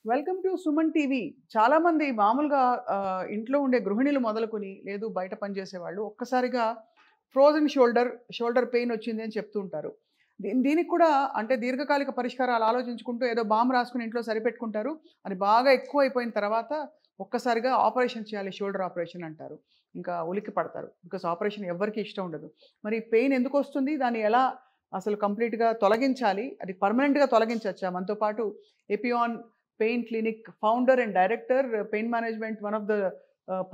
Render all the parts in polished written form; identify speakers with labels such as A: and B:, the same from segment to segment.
A: Welcome to Suman TV. చాలా మంది మామూలుగా ఇంట్లో ఉండే గృహిణులు మొదలుకొని లేదు బయట పనిచేసే వాళ్ళు ఒక్కసారిగా ఫ్రోజన్ షోల్డర్ పెయిన్ వచ్చింది అని చెప్తూ ఉంటారు. దీనికి కూడా అంటే దీర్ఘకాలిక పరిష్కారాలు ఆలోచించుకుంటూ ఏదో బాంబు రాసుకుని ఇంట్లో సరిపెట్టుకుంటారు. అది బాగా ఎక్కువ అయిపోయిన తర్వాత ఒక్కసారిగా ఆపరేషన్ చేయాలి, షోల్డర్ ఆపరేషన్ అంటారు. ఇంకా ఉలిక్కి పడతారు. బికాస్ ఆపరేషన్ ఎవ్వరికీ ఇష్టం ఉండదు. మరి పెయిన్ ఎందుకు వస్తుంది, దాన్ని ఎలా అసలు కంప్లీట్గా తొలగించాలి, అది పర్మనెంట్గా తొలగించవచ్చా? మనతో పాటు Epion pain clinic founder and director, pain management one of the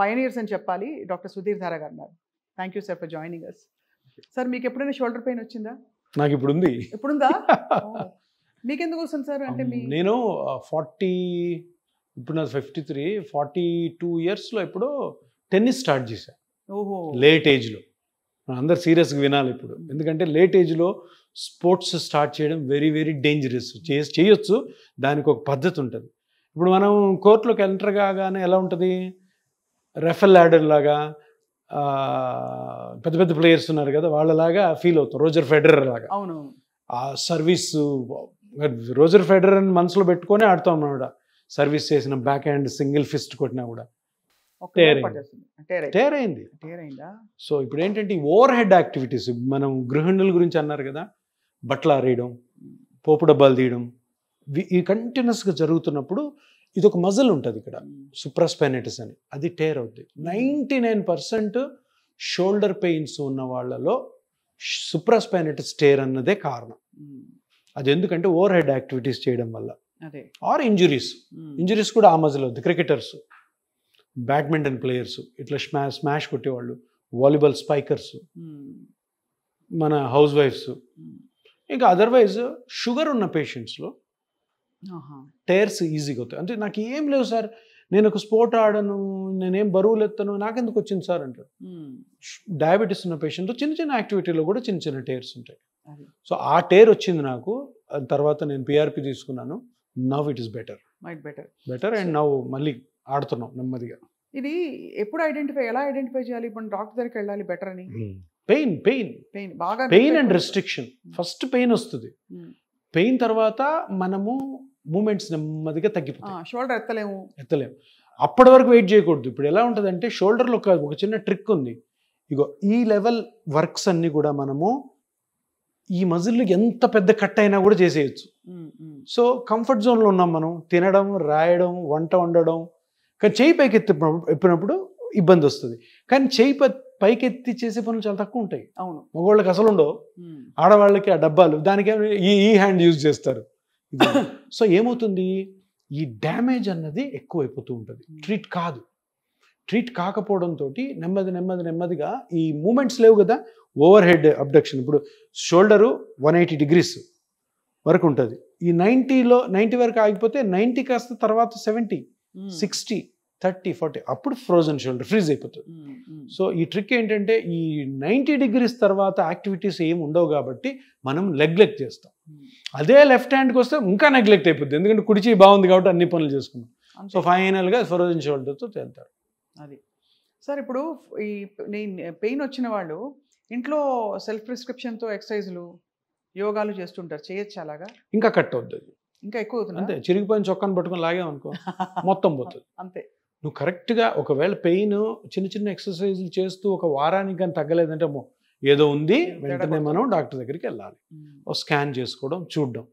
A: pioneers అని చెప్పాలి, డాక్టర్ సుధీర్ ధారా గారు ఉన్నారు. Thank you sir for joining us. Sir, మీకు ఎప్పుడైనా షోల్డర్ పెయిన్ వచ్చిందా?
B: నాకు ఇప్పుడు ఉంది.
A: ఇప్పుడుందా? మీకు ఎందుకు వస్తుంది సార్? అంటే
B: నేను 40, ఇప్పుడు నాకు 53, 42 ఇయర్స్లో ఇప్పుడు టెన్నిస్ స్టార్ట్ చేశాను.
A: ఓహో,
B: లేట్ ఏజ్లో. అందరు సీరియస్గా వినాలి ఇప్పుడు, ఎందుకంటే లేట్ ఏజ్లో స్పోర్ట్స్ స్టార్ట్ చేయడం వెరీ వెరీ డేంజరస్. చేయొచ్చు, దానికి ఒక పద్ధతి ఉంటుంది. ఇప్పుడు మనం కోర్టులోకి ఎంటర్ కాగానే ఎలా ఉంటుంది, రెఫెల్ ల్యాడర్ లాగా పెద్ద పెద్ద ప్లేయర్స్ ఉన్నారు కదా, వాళ్ళలాగా ఫీల్ అవుతాం. రోజర్ ఫెడరర్ లాగా.
A: అవును,
B: ఆ సర్వీస్ రోజర్ ఫెడరర్ అని మనసులో పెట్టుకొని ఆడుతాం అన్నమాట. సర్వీస్ చేసిన బ్యాక్ హ్యాండ్ సింగిల్ ఫిస్ట్ కొట్టినా కూడా టేర్ అయింది. సో ఇప్పుడు ఏంటంటే ఈ ఓవర్ హెడ్ యాక్టివిటీస్, మనం గృహిణుల గురించి అన్నారు కదా, బట్టలు ఆరేయడం, పోపు డబ్బాలు తీయడం, ఈ కంటిన్యూస్గా జరుగుతున్నప్పుడు ఇది ఒక మజిల్ ఉంటుంది ఇక్కడ, సుప్రాస్పైనైటిస్ అని, అది టేర్ అవుతుంది. 99% షోల్డర్ పెయిన్స్ ఉన్న వాళ్ళలో సుప్రాస్పైనైటిస్ టేర్ అన్నదే కారణం. అది ఎందుకంటే ఓవర్ హెడ్ యాక్టివిటీస్ చేయడం వల్ల, ఆర్ ఇంజురీస్ కూడా ఆ మజిల్ అవుతుంది. క్రికెటర్స్, బ్యాడ్మింటన్ ప్లేయర్స్, ఇట్లా స్మాష్ కొట్టేవాళ్ళు, వాలీబాల్ స్పైకర్స్, మన హౌస్ వైఫ్స్, ఇంకా అదర్వైజ్ షుగర్ ఉన్న పేషెంట్స్లో టైర్స్ ఈజీగా అవుతాయి. అంటే నాకు ఏం లేవు సార్, నేను ఒక స్పోర్ట్ ఆడను, నేనేం బరువులు ఎత్తాను, నాకెందుకు వచ్చింది సార్ అంటారు. డయాబెటీస్ ఉన్న పేషెంట్ చిన్న చిన్న యాక్టివిటీలో కూడా చిన్న చిన్న టైర్స్ ఉంటాయి. సో ఆ టైర్ వచ్చింది నాకు, తర్వాత నేను పిఆర్పి తీసుకున్నాను. Now it is better and now మళ్ళీ ఆడుతున్నాం నెమ్మదిగా.
A: ఇది ఎప్పుడు ఎలా ఐడెంటిఫై చేయాలి? ఇప్పుడు డాక్టర్ దగ్గరికి వెళ్ళాలి బెటర్ అని.
B: Pain and restriction. First pain వస్తుంది, పెయిన్ తర్వాత మనము మూమెంట్స్ నెమ్మదిగా తగ్గిపోతాయి.
A: షోల్డర్ ఎత్తలేము,
B: అప్పటి వరకు వెయిట్ చేయకూడదు. ఇప్పుడు ఎలా ఉంటుంది అంటే షోల్డర్లో ఒక చిన్న ట్రిక్ ఉంది. ఇగో ఈ లెవెల్ వర్క్స్ అన్ని కూడా మనము ఈ మజిల్ ఎంత పెద్ద కట్ అయినా కూడా చేసేయచ్చు. సో కంఫర్ట్ జోన్లో ఉన్నాం మనం, తినడం, రాయడం, వంట వండడం. కానీ చేయి పైకి ఎప్పినప్పుడు ఇబ్బంది వస్తుంది. కానీ చేయి పైకెత్తి చేసే పనులు చాలా తక్కువ ఉంటాయి.
A: అవును,
B: మగవాళ్ళకి అసలు ఉండవు, ఆడవాళ్ళకి ఆ డబ్బాలు, దానికి ఈ హ్యాండ్ యూజ్ చేస్తారు. సో ఏమవుతుంది, ఈ డ్యామేజ్ అన్నది ఎక్కువైపోతూ ఉంటుంది. ట్రీట్ కాకపోవడంతో నెమ్మదిగా ఈ మూమెంట్స్ లేవు కదా, ఓవర్ హెడ్ అబ్డక్షన్. ఇప్పుడు షోల్డరు 180 degrees వరకు ఉంటుంది. ఈ 90 వరకు ఆగిపోతే 90 కాస్త తర్వాత 70, 60, 30, 40, అప్పుడు ఫ్రోజన్ షోల్డర్, ఫ్రీజ్ అయిపోతుంది. సో ఈ ట్రిక్ ఏంటంటే ఈ 90 degrees తర్వాత యాక్టివిటీస్ ఏమి ఉండవు కాబట్టి మనం నెగ్లెక్ట్ చేస్తాం. అదే లెఫ్ట్ హ్యాండ్కి వస్తే ఇంకా నెగ్లెక్ట్ అయిపోతుంది, ఎందుకంటే కుడిచి బాగుంది కాబట్టి అన్ని పనులు చేసుకున్నాం. సో ఫైనల్గా ఫ్రోజన్ షోల్డర్తో తేలుతారు.
A: అది సార్, ఇప్పుడు ఈ పెయిన్ వచ్చిన వాళ్ళు ఇంట్లో సెల్ఫ్ ప్రిస్క్రిప్షన్తో ఎక్సర్సైజ్లు, యోగాలు చేస్తుంటారు, చేయొచ్చు అలాగా?
B: ఇంకా కట్ అవుతుంది,
A: ఇంకా ఎక్కువ అవుతుంది.
B: అంతే, చిరిగిపోయిన చొక్కాను పట్టుకొని లాగామనుకో మొత్తం పోతుంది.
A: అంతే.
B: నువ్వు కరెక్ట్గా ఒకవేళ పెయిన్ చిన్న చిన్న ఎక్సర్సైజ్లు చేస్తూ ఒక వారానికి కానీ తగ్గలేదంటే ఏదో ఉంది, వెంటనే మనం డాక్టర్ దగ్గరికి వెళ్ళాలి. ఒక స్కాన్ చేసుకోవడం, చూడడం.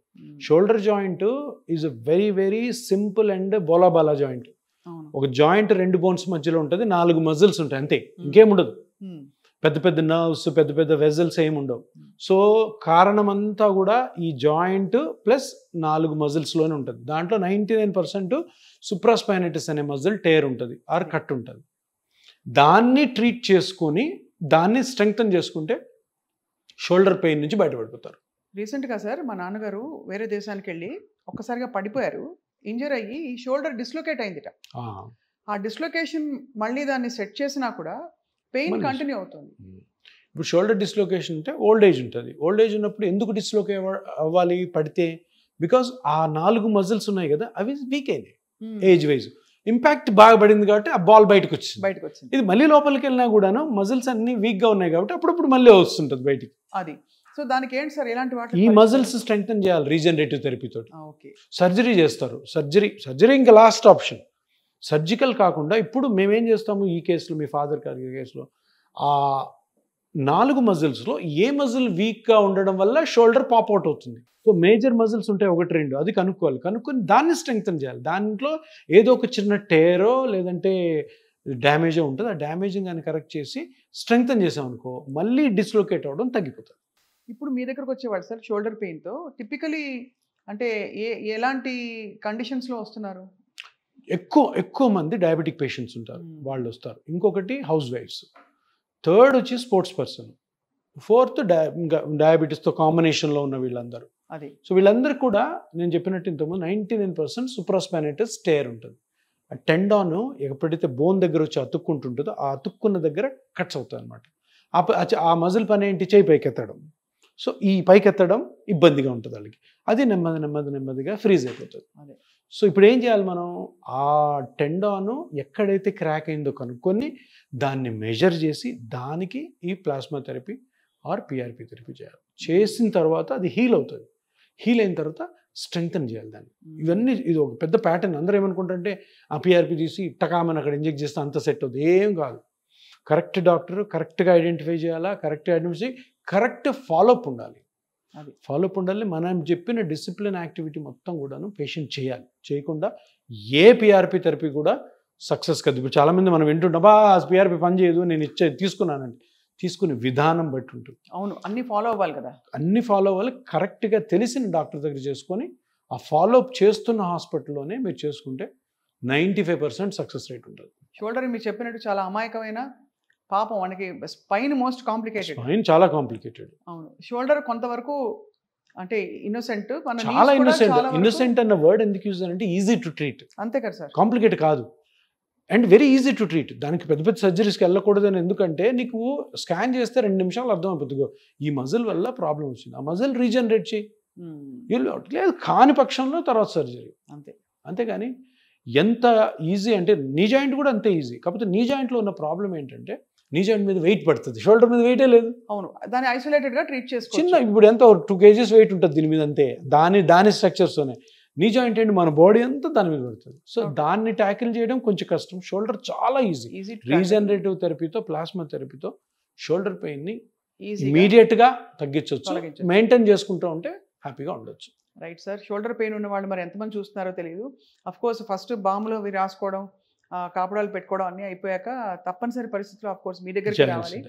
B: Shoulder joint is a very very simple and బోలాబాలా జాయింట్. ఒక జాయింట్ 2 bones మధ్యలో ఉంటుంది, 4 muscles ఉంటాయి, అంతే, ఇంకేముండదు. పెద్ద పెద్ద నర్వ్స్, పెద్ద పెద్ద వెజల్స్ ఏమి ఉండవు. సో కారణమంతా కూడా ఈ జాయింట్ ప్లస్ 4 musclesలోనే ఉంటుంది. దాంట్లో 99% సుప్రాస్పైనైటిస్ అనే మజిల్ టేర్ ఉంటుంది, ఆర్ కట్ ఉంటుంది. దాన్ని ట్రీట్ చేసుకొని దాన్ని స్ట్రెంగ్తన్ చేసుకుంటే షోల్డర్ పెయిన్ నుంచి బయటపడిపోతారు.
A: రీసెంట్గా సార్, మా నాన్నగారు వేరే దేశానికి వెళ్ళి ఒక్కసారిగా పడిపోయారు, ఇంజర్ అయ్యి ఈ షోల్డర్ డిస్లొకేట్ అయిందిట. ఆ డిస్లొకేషన్ మళ్ళీ దాన్ని సెట్ చేసినా కూడా పెయిన్ కంటిన్యూ అవుతుంది.
B: ఇప్పుడు షోల్డర్ డిస్లొకేషన్ అంటే ఓల్డ్ ఏజ్ ఉంటుంది. ఓల్డ్ ఏజ్ ఉన్నప్పుడు ఎందుకు డిస్లొకేట్ అవ్వాలి పడితే? బికాజ్ ఆ 4 muscles ఉన్నాయి కదా, అవి వీక్ అయినాయి ఏజ్ వైజ్. ఇంపాక్ట్ బాగా పడింది కాబట్టి ఆ బాల్ బయటకు వచ్చింది. ఇది మళ్ళీ లోపలికి వెళ్ళినా కూడాను మజిల్స్ అన్ని వీక్గా ఉన్నాయి కాబట్టి అప్పుడప్పుడు మళ్ళీ వస్తుంటుంది బయటికి.
A: అది సో దానికి ఏంటి సార్ ఎలాంటి వాటి
B: ఈ మజిల్స్ స్ట్రెంగ్తన్ చేయాలి రీజనరేటివ్ థెరపీ తోటి.
A: ఓకే.
B: సర్జరీ చేస్తారు. సర్జరీ ఇంకా లాస్ట్ ఆప్షన్. సర్జికల్ కాకుండా ఇప్పుడు మేమేం చేస్తాము ఈ కేసులో, మీ ఫాదర్ గారి కేసులో, ఆ 4 మజిల్స్లో ఏ మజిల్ వీక్గా ఉండడం వల్ల షోల్డర్ పాప్అవుట్ అవుతుంది. సో మేజర్ మజిల్స్ ఉంటాయి 1-2, అది కనుక్కొని దాన్ని స్ట్రెంగ్తన్ చేయాలి. దాంట్లో ఏదో ఒక చిన్న టేరో లేదంటే డ్యామేజో ఉంటుంది. ఆ డ్యామేజింగ్ అని కరెక్ట్ చేసి స్ట్రెంగ్తన్ చేసామనుకో మళ్ళీ డిస్లొకేట్ అవ్వడం తగ్గిపోతుంది.
A: ఇప్పుడు మీ దగ్గరకు వచ్చేవాడు సార్ షోల్డర్ పెయిన్తో టిపికలీ అంటే ఎలాంటి కండిషన్స్లో వస్తున్నారు?
B: ఎక్కువ మంది డయాబెటిక్ పేషెంట్స్ ఉంటారు, వాళ్ళు వస్తారు. ఇంకొకటి హౌస్ వైఫ్స్, థర్డ్ వచ్చి స్పోర్ట్స్ పర్సన్, ఫోర్త్ డయాబెటీస్తో కాంబినేషన్లో ఉన్న వీళ్ళందరూ.
A: అది
B: సో వీళ్ళందరూ కూడా నేను చెప్పినట్టు ఇంతకుముందు 99% సుప్రాస్పానైటిస్ స్టేర్ ఉంటుంది. ఆ టెండాను ఎప్పుడైతే బోన్ దగ్గర వచ్చి అతుక్కుంటుంటుందో ఆ అతుక్కున్న దగ్గర కట్స్ అవుతుంది అనమాట. ఆ మజిల్ పని ఏంటి? చేయి పైకెత్తడం. సో ఈ పైకెత్తడం ఇబ్బందిగా ఉంటుంది వాళ్ళకి. అది నెమ్మదిగా ఫ్రీజ్ అయిపోతుంది.
A: అదే.
B: సో ఇప్పుడు ఏం చేయాలి మనం? ఆ టెండాను ఎక్కడైతే క్రాక్ అయిందో కనుక్కొని దాన్ని మెజర్ చేసి దానికి ఈ plasma therapy are PRP therapy చేయాలి. చేసిన తర్వాత అది హీల్ అవుతుంది. హీల్ అయిన తర్వాత స్ట్రెంగ్తన్ చేయాలి దాన్ని. ఇవన్నీ ఇది ఒక పెద్ద ప్యాటర్న్. అందరూ ఏమనుకుంటుంటే ఆ పిఆర్పి తీసి టకామని అక్కడ ఇంజెక్ట్ చేస్తే అంత సెట్ అవుతుంది. ఏం కాదు. కరెక్ట్ డాక్టర్ కరెక్ట్గా ఐడెంటిఫై చేయాలా, కరెక్ట్గా ఐడెంటిఫై కరెక్ట్ ఫాలోఅప్ ఉండాలి.
A: అది
B: ఫాలోఅప్ ఉండాలి. మనం చెప్పిన డిసిప్లిన్ యాక్టివిటీ మొత్తం కూడాను పేషెంట్ చేయాలి. చేయకుండా ఏ పిఆర్పి థెరపీ కూడా సక్సెస్ కాదు. ఇప్పుడు చాలామంది మనం వింటుంటాం, పిఆర్పి పని చేయదు, నేను తీసుకున్నానండి. తీసుకునే విధానం బట్టి ఉంటుంది.
A: అవును, అన్ని ఫాలో అవ్వాలి కదా.
B: అన్ని ఫాలో అవ్వాలి. కరెక్ట్గా తెలిసిన డాక్టర్ దగ్గర చేసుకొని ఆ ఫాలోఅప్ చేస్తున్న హాస్పిటల్లోనే మీరు చేసుకుంటే 95% సక్సెస్ రేట్ ఉంటుంది.
A: షోల్డర్ మీరు చెప్పినట్టు చాలా అమాయకమైన పాపం, మనకి స్పైన్ మోస్ట్ కాంప్లికేటెడ్.
B: స్పైన్ చాలా కాంప్లికేటెడ్.
A: అవును, షోల్డర్ కొంతవరకు అంటే ఇన్నోసెంట్,
B: చాలా ఇన్నోసెంట్ అన్న వర్డ్ ఎందుకు యూజ్ అంటే ఈజీ టు ట్రీట్.
A: అంతే కదా సార్,
B: కాంప్లికేట్ కాదు. And very easy to treat. దానికి పెద్ద పెద్ద సర్జరీస్కి వెళ్ళకూడదని. ఎందుకంటే నీకు స్కాన్ చేస్తే 2 నిమిషాలు అర్థమైపోతుంది, ఈ మజిల్ వల్ల ప్రాబ్లం వచ్చింది, ఆ మజిల్ రీజనరేట్ చేయి. లేదు కాని పక్షంలో తర్వాత సర్జరీ. అంతేగాని ఎంత ఈజీ అంటే నీ జాయింట్ కూడా అంతే ఈజీ. కాకపోతే నీ జాయింట్లో ఉన్న ప్రాబ్లం ఏంటంటే నీ జాయింట్ మీద వెయిట్ పడుతుంది, షోల్డర్ మీద వెయిటే లేదు.
A: అవును, దాన్ని ఐసోలేటెడ్గా ట్రీట్ చేసుకో.
B: చిన్న ఇప్పుడు ఎంత 2 kgs వెయిట్ ఉంటుంది దీని మీద, అంతే. దాని స్ట్రక్చర్స్తోనే. నీ జాయింట్ ఏంటి, మన బాడీ అంతా దాని మీద పడుతుంది. సో దాన్ని ట్యాకిల్ చేయడం కొంచెం కష్టం. షోల్డర్ చాలా ఈజీ. రీజనరేటివ్ థెరపీతో, ప్లాస్మా థెరపీతో షోల్డర్ పెయిన్ని ఇమీడియట్గా తగ్గించవచ్చు. మెయింటైన్ చేసుకుంటూ ఉంటే హ్యాపీగా ఉండొచ్చు.
A: Right sir. షోల్డర్ పెయిన్ ఉన్న వాళ్ళు మరి ఎంతమంది చూస్తున్నారో తెలియదు. అఫ్ కోర్స్ ఫస్ట్ బాంబులో అవి రాసుకోవడం, కాపడాలు పెట్టుకోవడం అన్నీ అయిపోయాక తప్పనిసరి పరిస్థితుల్లో అఫ్ కోర్స్ మీ దగ్గరికి రావాలి.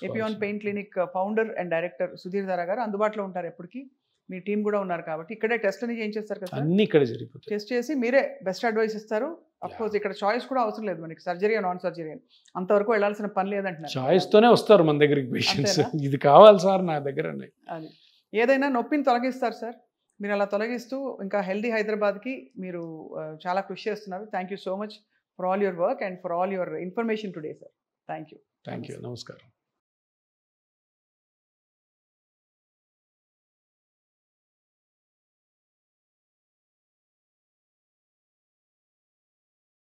A: ఎపియాన్ pain clinic founder and director Sudheer Dhara గారు అందుబాటులో ఉంటారు ఎప్పటికీ. మీ టీం కూడా ఉన్నారు కాబట్టి ఇక్కడే టెస్ట్ అని ఏం చేస్తారు కదా,
B: అన్ని ఇక్కడే జరిగిపోతాయి.
A: టెస్ట్ చేసి మీరే బెస్ట్ అడ్వైస్ ఇస్తారు. అఫ్ కోర్స్ ఇక్కడ చాయిస్ కూడా అవసరం లేదు మనకి, సర్జరీ నాన్ సర్జరీ అని అంతవరకు వెళ్ళాల్సిన పని లేదంటున్నారు.
B: చాయిస్తోనే వస్తారు మన దగ్గరికి పేషెంట్స్. ఇది కావాలి సార్ నా దగ్గర.
A: అది ఏదైనా నొప్పిని తొలగిస్తారు సార్. మీరు అలా తొలగిస్తూ ఇంకా హెల్దీ హైదరాబాద్కి మీరు చాలా కృషి చేస్తున్నారు. Thank you so much for all your work and for all your information today sir. Thank you.
B: నమస్కారం.